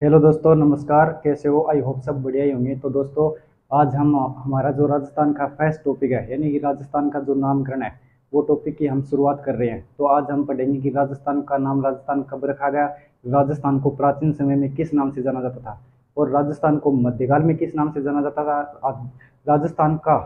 Hello दोस्तों, नमस्कार। कैसे हो? आई होप सब बढ़िया ही होंगे। तो दोस्तों, आज हम हमारा जो राजस्थान का फर्स्ट टॉपिक है, यानी कि राजस्थान का जो नामकरण है, वो टॉपिक की हम शुरुआत कर रहे हैं। तो आज हम पढ़ेंगे कि राजस्थान का नाम राजस्थान कब रखा गया, राजस्थान को प्राचीन समय में किस नाम से जाना जाता था, और राजस्थान को मध्यकाल में किस नाम से जाना जाता था। राजस्थान का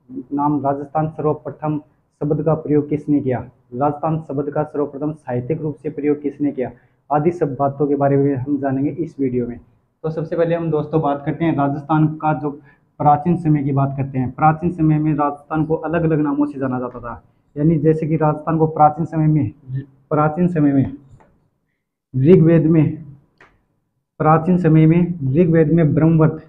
नाम राजस्थान सर्वप्रथम शब्द का प्रयोग किसने किया, राजस्थान शब्द का सर्वप्रथम साहित्यिक रूप से प्रयोग किसने किया, आदि सब बातों के बारे में हम जानेंगे इस वीडियो में। तो सबसे पहले हम दोस्तों बात करते हैं राजस्थान का जो प्राचीन समय की बात करते हैं। प्राचीन समय में राजस्थान को अलग अलग नामों से जाना जाता था। यानी जैसे कि राजस्थान को ऋग्वेद में प्राचीन समय में ऋग्वेद में ब्रह्मवत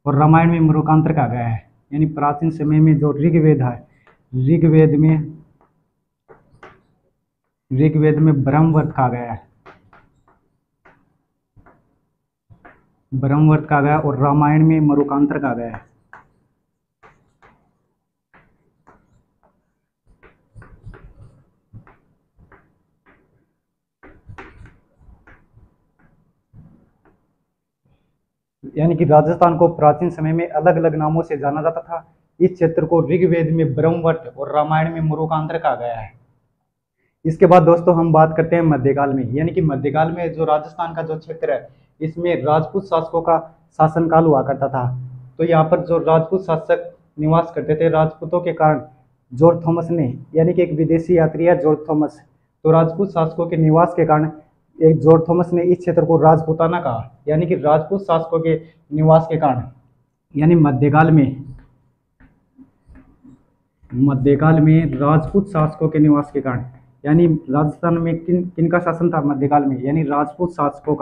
और रामायण में मरुकांतर कहा गया है। यानी प्राचीन समय में जो ऋग्वेद है, ऋग्वेद में ब्रह्मवर्त कहा गया है, ब्रह्मवर्त कहा गया, और रामायण में मरुकांतर कहा गया है। यानी कि राजस्थान को प्राचीन समय में अलग अलग नामों से जाना जाता था। इस क्षेत्र को ऋग्वेद में ब्रह्मवट और रामायण में मरुकांतर कहा गया है। इसके बाद दोस्तों हम बात करते हैं मध्यकाल में। यानी कि मध्यकाल में जो राजस्थान का जो क्षेत्र है, इसमें राजपूत शासकों का शासनकाल हुआ करता था। तो यहाँ पर जो राजपूत शासक निवास करते थे, राजपूतों के कारण जॉर्ज थॉमस ने, यानी कि एक विदेशी यात्री है जॉर्ज थॉमस, तो राजपूत शासकों के निवास के कारण एक जॉर्ज थॉमस ने इस क्षेत्र को राजपूताना कहा। यानी कि राजपूत शासकों के निवास के कारण, यानी मध्यकाल में राजपूत शासकों के निवास के कारण, यानी राजस्थान में किन किन का शासन था मध्यकाल में, यानी राजपूत शासकों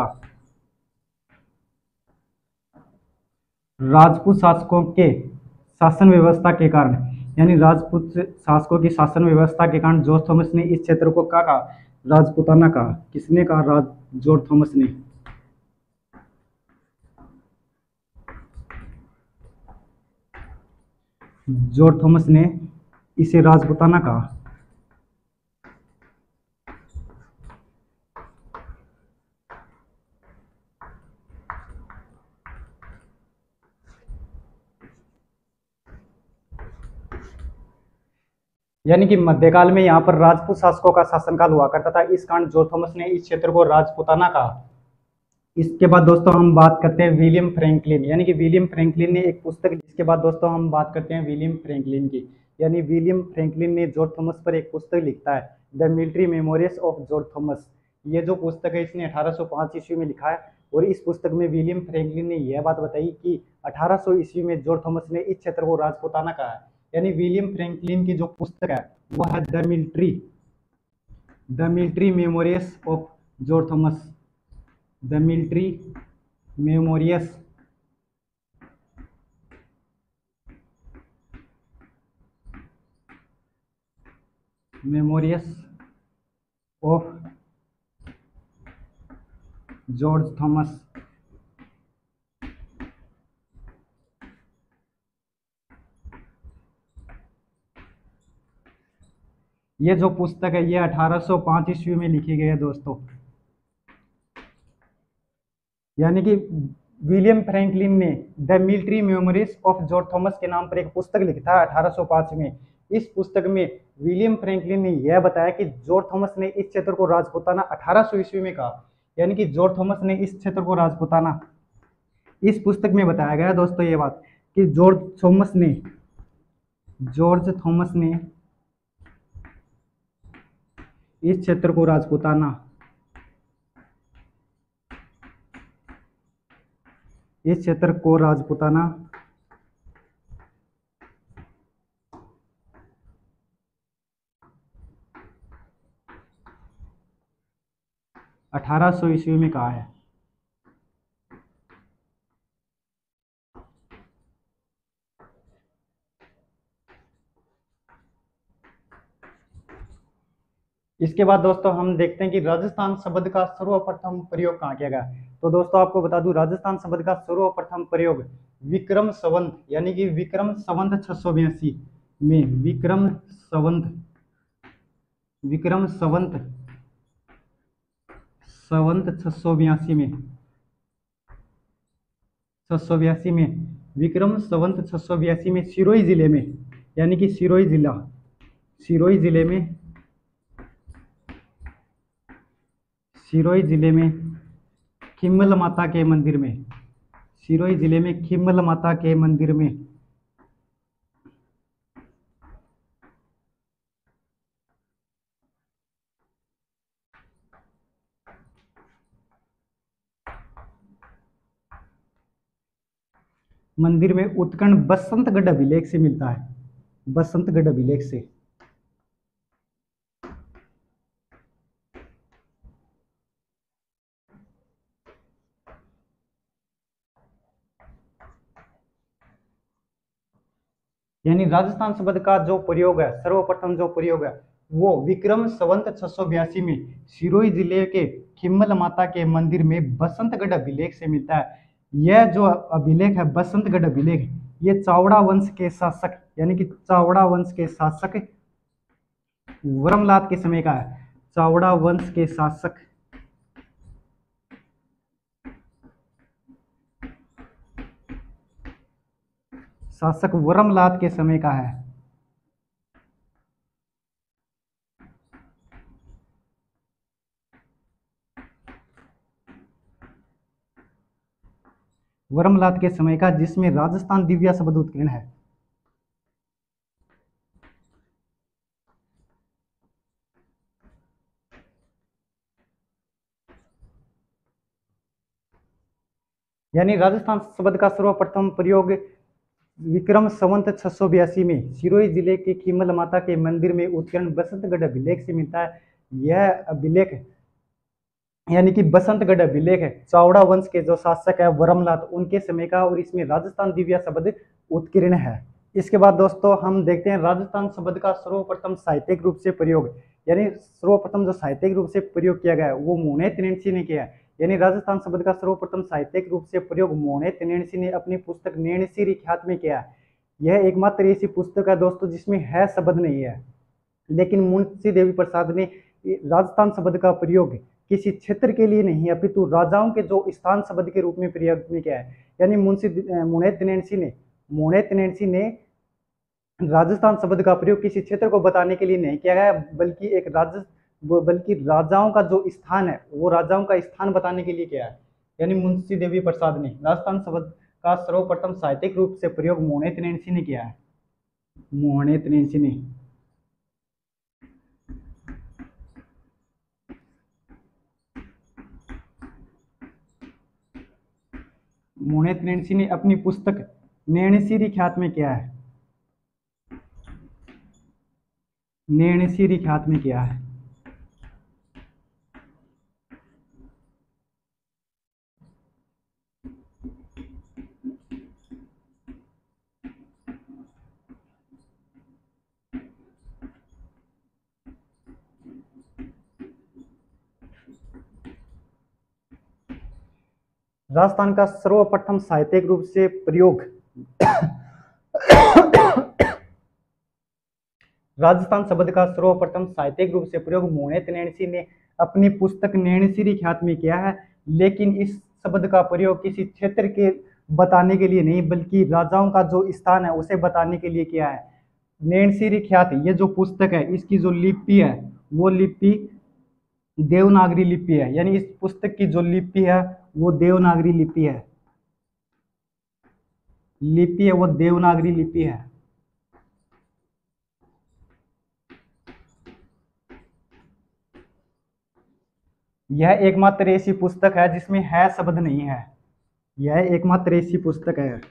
के शासन व्यवस्था के कारण, यानी राजपूत शासकों की शासन व्यवस्था के कारण जॉर्ज थॉमस ने इस क्षेत्र को क्या कहा, राजपूताना कहा। किसने कहा? जॉर्ज थॉमस ने। जॉर्ज थॉमस ने इसे राजपूताना कहा। यानी कि मध्यकाल में यहाँ पर राजपूत शासकों का शासनकाल हुआ करता था, इस कारण जॉर्ज थॉमस ने इस क्षेत्र को राजपूताना कहा। इसके बाद दोस्तों हम बात करते हैं विलियम फ्रैंकलिन। यानी कि विलियम फ्रैंकलिन ने एक पुस्तक, इसके बाद दोस्तों हम बात करते हैं विलियम फ्रैंकलिन की। यानी विलियम फ्रैंकलिन ने जॉर्ज थॉमस पर एक पुस्तक लिखता है, the military memories of George Thomas. ये जो पुस्तक है, इसने 1805 ईस्वी में लिखा है। और इस पुस्तक में विलियम फ्रैंकलिन ने यह बात बताई कि 1800 ईस्वी में जॉर्ज थॉमस ने इस क्षेत्र को राजपूताना कहा है। यानी विलियम फ्रैंकलिन की जो पुस्तक है वो है the military memories of George Thomas, the military memories memories of George Thomas. ये जो पुस्तक है ये 1805 ईस्वी में लिखी गई है दोस्तों। यानी कि विलियम फ्रैंकलिन ने the military memories of George Thomas के नाम पर एक पुस्तक लिखा है 1805 में। इस पुस्तक में विलियम फ्रैंकलिन ने यह बताया कि जॉर्ज थॉमस ने इस क्षेत्र को राजपूताना 1800 ईस्वी में कहा। यानी कि जॉर्ज थॉमस ने इस क्षेत्र को राजपूताना, इस पुस्तक में बताया गया है दोस्तों ये बात कि जॉर्ज थॉमस ने इस क्षेत्र को राजपूताना, इस क्षेत्र को राजपूताना 1800 ईस्वी में कहा है। इसके बाद दोस्तों हम देखते हैं कि राजस्थान शब्द का सर्वप्रथम प्रयोग कहाँ किया गया। तो दोस्तों आपको बता दूं, राजस्थान शब्द का सर्वप्रथम प्रयोग विक्रम संवत, यानी कि विक्रम संवत 682 में, विक्रम संवत संवत 682 में, 682 में, विक्रम संवत 682 में सिरोही जिले में, यानी कि सिरोही जिला, सिरोही जिले में, सिरोही जिले में खिम्मल माता के मंदिर में, सिरोही जिले में खिम्मल माता के मंदिर में मंदिर में उत्खनन बसंतगढ़ अभिलेख से मिलता है, बसंतगढ़ अभिलेख से। यानी राजस्थान शब्द का जो प्रयोग है, सर्वप्रथम जो प्रयोग है वो विक्रम संवत 682 में सिरोही जिले के खिम्मल माता के मंदिर में बसंतगढ़ अभिलेख से मिलता है। यह जो अभिलेख है बसंतगढ़ अभिलेख, ये चावड़ा वंश के शासक, यानी कि चावड़ा वंश के शासक वर्मलात के समय का है। चावड़ा वंश के शासक वर्मलात के समय का है। वर्मलात के समय का, जिसमें राजस्थान दिव्या शब्द उत्कीर्ण है। यानी राजस्थान शब्द का सर्वप्रथम प्रयोग विक्रम संवत 682 में सिरोही जिले के खिम्मल माता के मंदिर में उत्कीर्ण बसंतगढ़ अभिलेख से मिलता है। यह अभिलेख यानी कि बसंतगढ़ अभिलेख है चावड़ा वंश के जो शासक है वर्मलात, उनके समय का, और इसमें राजस्थान दिव्या शब्द उत्कीर्ण है। इसके बाद दोस्तों हम देखते हैं राजस्थान शब्द का सर्वप्रथम साहित्यिक रूप से प्रयोग, यानी सर्वप्रथम जो साहित्यिक रूप से प्रयोग किया गया है वो मोहने त्रिनेत्री ने किया है। यानी राजस्थान शब्द का सर्वप्रथम साहित्यिक रूप से प्रयोग मोहने त्रिनेत्री ने अपनी पुस्तक नैणसी ख्यात में किया है। यह एकमात्र ऐसी पुस्तक है दोस्तों जिसमें है शब्द नहीं है, लेकिन मुंशी देवी प्रसाद ने राजस्थान शब्द का प्रयोग किसी क्षेत्र के लिए नहीं अपितु राजाओं के जो स्थान शब्द के रूप में प्रयोग में किया है। यानी मोहने त्रिनेत्री ने राजस्थान शब्द का प्रयोग किसी क्षेत्र को बताने के लिए नहीं किया गया, बल्कि राजाओं का जो स्थान है वो राजाओं का स्थान बताने के लिए किया है। यानी मुंशी देवी प्रसाद ने राजस्थान शब्द का सर्वप्रथम साहित्यिक रूप से प्रयोग मोहने त्रिनेत्री ने किया है। मोहने त्रिनेत्री ने अपनी पुस्तक नैणसी ख्यात में किया है, नैणसी ख्यात में किया है। राजस्थान का सर्वप्रथम साहित्यिक रूप से प्रयोग राजस्थान शब्द का सर्वप्रथम साहित्यिक रूप से प्रयोग मोहने त्रिनेत्री ने अपनी पुस्तक नैणसी ख्यात में किया है, लेकिन इस शब्द का प्रयोग किसी क्षेत्र के बताने के लिए नहीं बल्कि राजाओं का जो स्थान है उसे बताने के लिए किया है। नैणसी ख्यात ये जो पुस्तक है इसकी जो लिपि है वो लिपि देवनागरी लिपि है, यानी इस पुस्तक की जो लिपि है वो देवनागरी लिपि है, वो देवनागरी लिपि है। यह एकमात्र ऐसी पुस्तक है जिसमें है शब्द नहीं है, यह एकमात्र ऐसी पुस्तक है,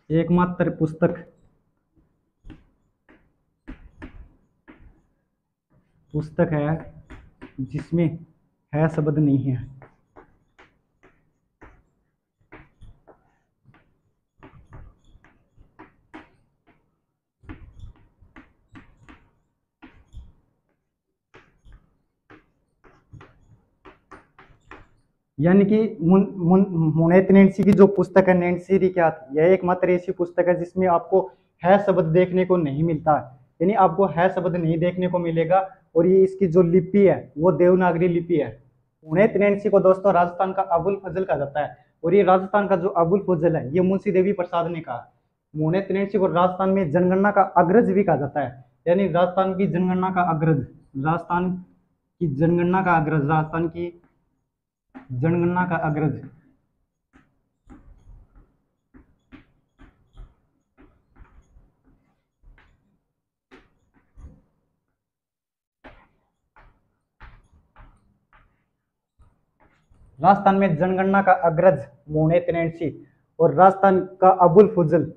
एकमात्र पुस्तक है जिसमें है शब्द नहीं है। यानी कि मोहने त्रिनेत्री की जो पुस्तक है नैणसी ख्यात, यह एकमात्र ऐसी पुस्तक है जिसमें आपको है शब्द देखने को नहीं मिलता, यानी आपको है शब्द नहीं देखने को मिलेगा। और ये इसकी जो लिपि है वो देवनागरी लिपि है। पुणे 83 को दोस्तों राजस्थान का अबुल फजल कहा जाता है, और ये राजस्थान का जो अबुल फजल है ये मुंशी देवी प्रसाद ने कहा। पुणे 83 को राजस्थान में जनगणना का अग्रज भी कहा जाता है, यानी राजस्थान की जनगणना का अग्रज, राजस्थान की जनगणना का अग्रज, राजस्थान की जनगणना का अग्रज। राजस्थान में जनगणना का अग्रज मोहने तिनेसी, और राजस्थान का अबुल फजल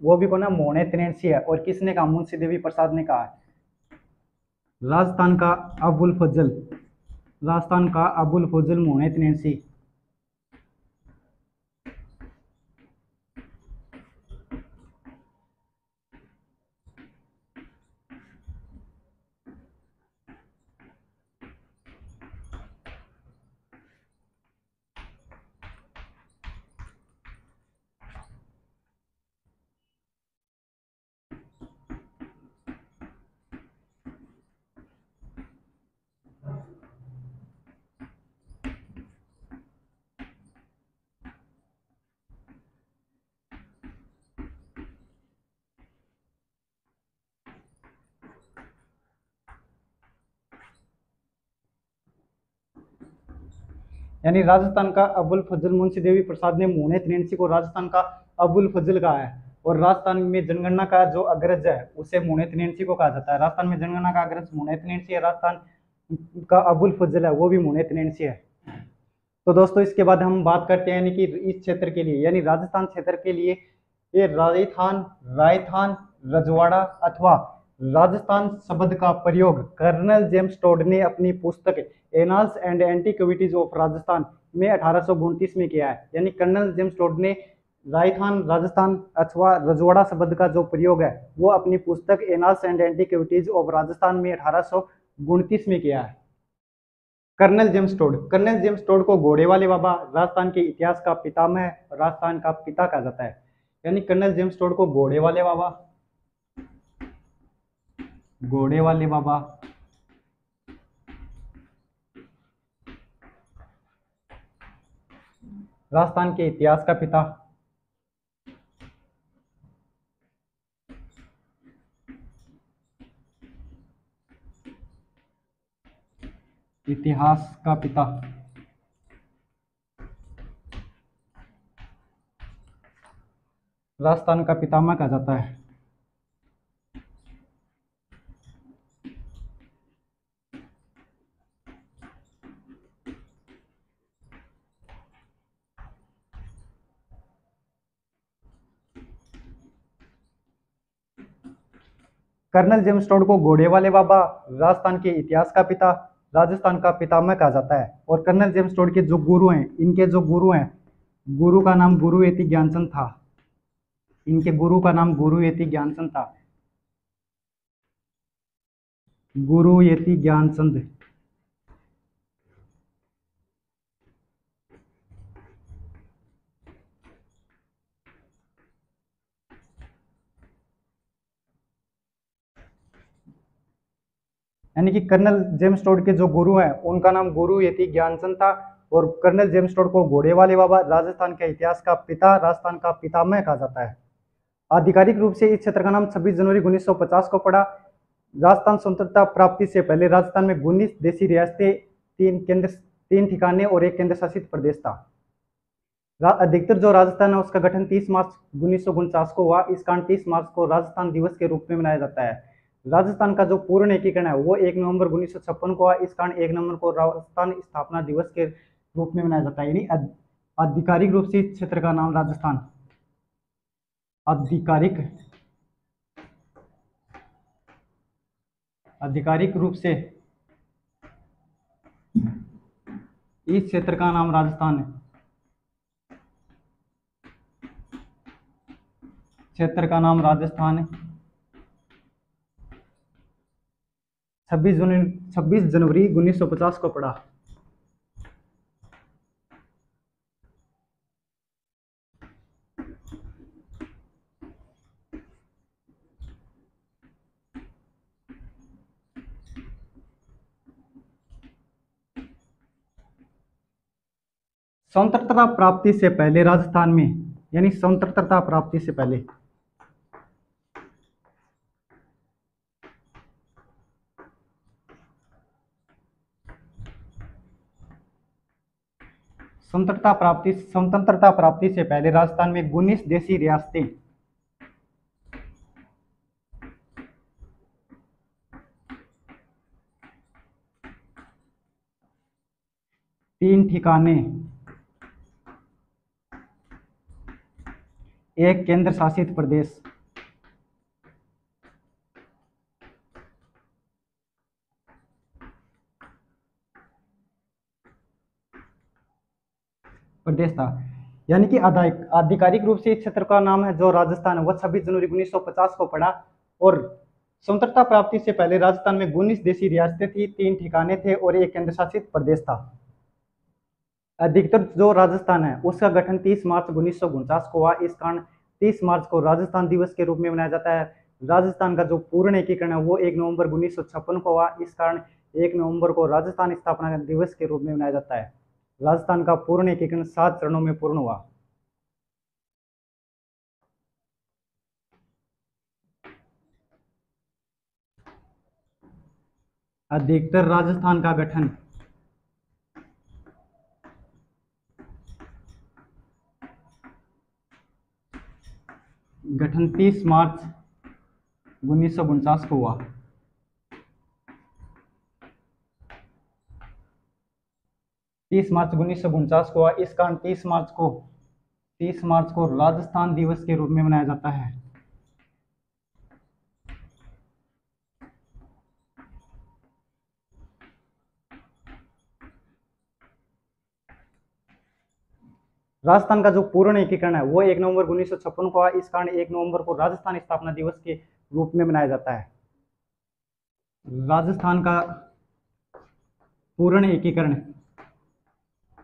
वो भी को ना मोहने तिनेसी है, और किसने कहा? मुंशी देवी प्रसाद ने कहा है। राजस्थान का अबुल फजल, राजस्थान का अबुल फजल मोहने तिनेसी। यानी राजस्थान का अबुल फजल, मुंशी देवी प्रसाद ने मोहने तिनेसी को राजस्थान का अबुल फजल कहा है, और राजस्थान में जनगणना का जो अग्रज है उसे मोहने तिनेसी को कहा जाता है। राजस्थान में जनगणना का अग्रज मोहने तिनेसी है, राजस्थान का अबुल फजल है वो भी मोहने तिनेसी है। तो दोस्तों इसके बाद हम बात करते हैं यानी कि इस क्षेत्र के लिए, यानी राजस्थान क्षेत्र के लिए ये राजस्थान, रायथान, रजवाड़ा अथवा राजस्थान शब्द का प्रयोग कर्नल जेम्स टोड ने अपनी पुस्तक annals and antiquities of Rajasthan में 1829 में किया है। यानी कर्नल जेम्स टोड ने राजस्थान, राजस्थान अथवा रजवाड़ा शब्द का जो प्रयोग है वो अपनी पुस्तक annals and antiquities of Rajasthan में 1829 में किया है। Colonel James Tod, colonel James Tod को घोड़े वाले बाबा, राजस्थान के इतिहास का पितामह, राजस्थान का पिता कहा जाता है। यानी कर्नल जेम्स टोड को घोड़े वाले बाबा, घोड़े वाले बाबा, राजस्थान के इतिहास का पिता, इतिहास का पिता, राजस्थान का पितामह कहा जाता है। कर्नल जेम्स टोड को घोड़े वाले बाबा, राजस्थान के इतिहास का पिता, राजस्थान का पितामह कहा जाता है। और कर्नल जेम्स टोड के जो गुरु हैं, इनके जो गुरु हैं, गुरु का नाम गुरु यति ज्ञानचंद था। इनके गुरु का नाम गुरु यति ज्ञानचंद था, गुरु यति ज्ञानचंद। यानी कि कर्नल जेम्स टोड के जो गुरु हैं उनका नाम गुरु यति ज्ञानचंद था, और कर्नल जेम्स टोड को घोड़े वाले बाबा, राजस्थान के इतिहास का पिता, राजस्थान का पितामह कहा जाता है। आधिकारिक रूप से इस क्षेत्र का नाम 26 जनवरी 1950 को पड़ा। राजस्थान स्वतंत्रता प्राप्ति से पहले राजस्थान में 19 देशी रियासतें, 3 ठिकाने और 1 केंद्र शासित प्रदेश था। अधिकतर जो राजस्थान है उसका गठन 30 मार्च 1949 को हुआ। इस कारण 30 मार्च को राजस्थान दिवस के रूप में मनाया जाता है। राजस्थान का जो पूर्ण एकीकरण है वो 1 नवंबर 1956 को हुआ। इस कारण 1 नवंबर को राजस्थान स्थापना दिवस के रूप में मनाया जाता है। यानी आधिकारिक रूप से इस क्षेत्र का नाम राजस्थान, आधिकारिक रूप से इस क्षेत्र का नाम राजस्थान है। क्षेत्र का नाम राजस्थान है। 26 जनवरी 1950 को पड़ा। स्वतंत्रता प्राप्ति से पहले राजस्थान में, यानी स्वतंत्रता प्राप्ति से पहले, स्वतंत्रता प्राप्ति से पहले राजस्थान में 19 देशी रियासतें, 3 ठिकाने, 1 केंद्र शासित प्रदेश। प्रदेश था, यानी कि आधिकारिक रूप से इस क्षेत्र का नाम है जो राजस्थान है वह 26 जनवरी 1950 को पड़ा। और स्वतंत्रता प्राप्ति से पहले राजस्थान में 19 देशी रियासतें थी, 3 ठिकाने थे और 1 केंद्र शासित प्रदेश था। अधिकतर जो राजस्थान है उसका गठन 30 मार्च 1949 को हुआ। इस कारण 30 मार्च को राजस्थान दिवस के रूप में मनाया जाता है। राजस्थान का जो पूर्ण एकीकरण है वो 1 नवंबर 1956 को हुआ। इस कारण 1 नवंबर को राजस्थान स्थापना दिवस के रूप में मनाया जाता है। राजस्थान का पूर्ण एकीकरण 7 चरणों में पूर्ण हुआ। अधिकतर राजस्थान का गठन गठन 30 मार्च 1949 को हुआ। 30 मार्च 1949 को हुआ। इस कारण 30 मार्च को राजस्थान दिवस के रूप में मनाया जाता है। राजस्थान का जो पूर्ण एकीकरण है वो 1 नवंबर 1956 को हुआ। इस कारण 1 नवंबर को राजस्थान स्थापना दिवस के रूप में मनाया जाता है। राजस्थान का पूर्ण एकीकरण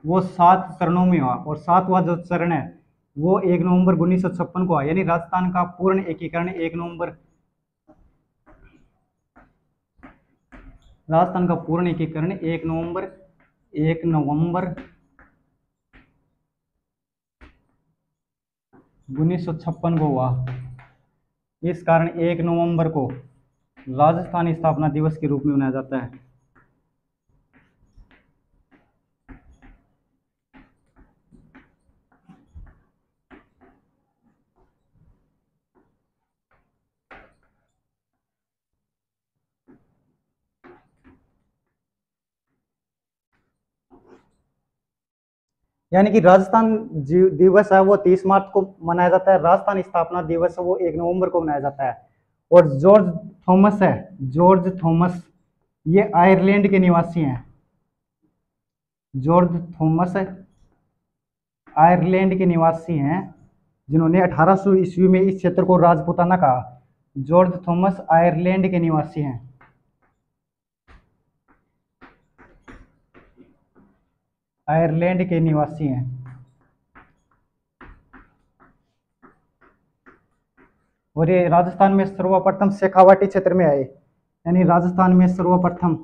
वो 7 चरणों में हुआ और 7वां जो चरण है वो 1 नवंबर 1956 को हुआ। यानी राजस्थान का पूर्ण एकीकरण 1 नवंबर 1956 को हुआ। इस कारण 1 नवंबर को राजस्थान स्थापना दिवस के रूप में मनाया जाता है। यानी कि राजस्थान दिवस है वो 30 मार्च को मनाया जाता है। राजस्थान स्थापना दिवस है वो 1 नवंबर को मनाया जाता है। और जॉर्ज थॉमस ये आयरलैंड के निवासी हैं। जॉर्ज थॉमस आयरलैंड के निवासी हैं जिन्होंने 1800 ईस्वी में इस क्षेत्र को राजपूताना कहा। जॉर्ज थॉमस आयरलैंड के निवासी हैं। आयरलैंड के निवासी हैं। और ये राजस्थान में सर्वप्रथम शेखावाटी क्षेत्र में आए। यानी राजस्थान में सर्वप्रथम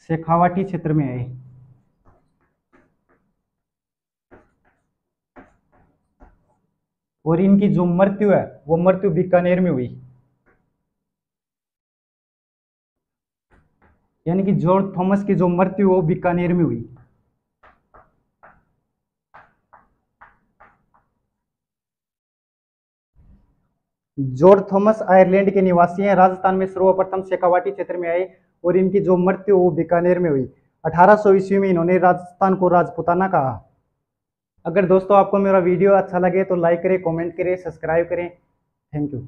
शेखावाटी क्षेत्र में आए। और इनकी जो मृत्यु है वो मृत्यु बीकानेर में हुई। यानी कि जॉर्ज थॉमस की जो मृत्यु वो बीकानेर में हुई। जॉर्ज थॉमस आयरलैंड के निवासी हैं, राजस्थान में सर्वप्रथम शेखावाटी क्षेत्र में आए और इनकी जो मृत्यु वो बीकानेर में हुई। 1800 ईस्वी में इन्होंने राजस्थान को राजपूताना कहा। अगर दोस्तों आपको मेरा वीडियो अच्छा लगे तो लाइक करें, कमेंट करें, सब्सक्राइब करें। Thank you.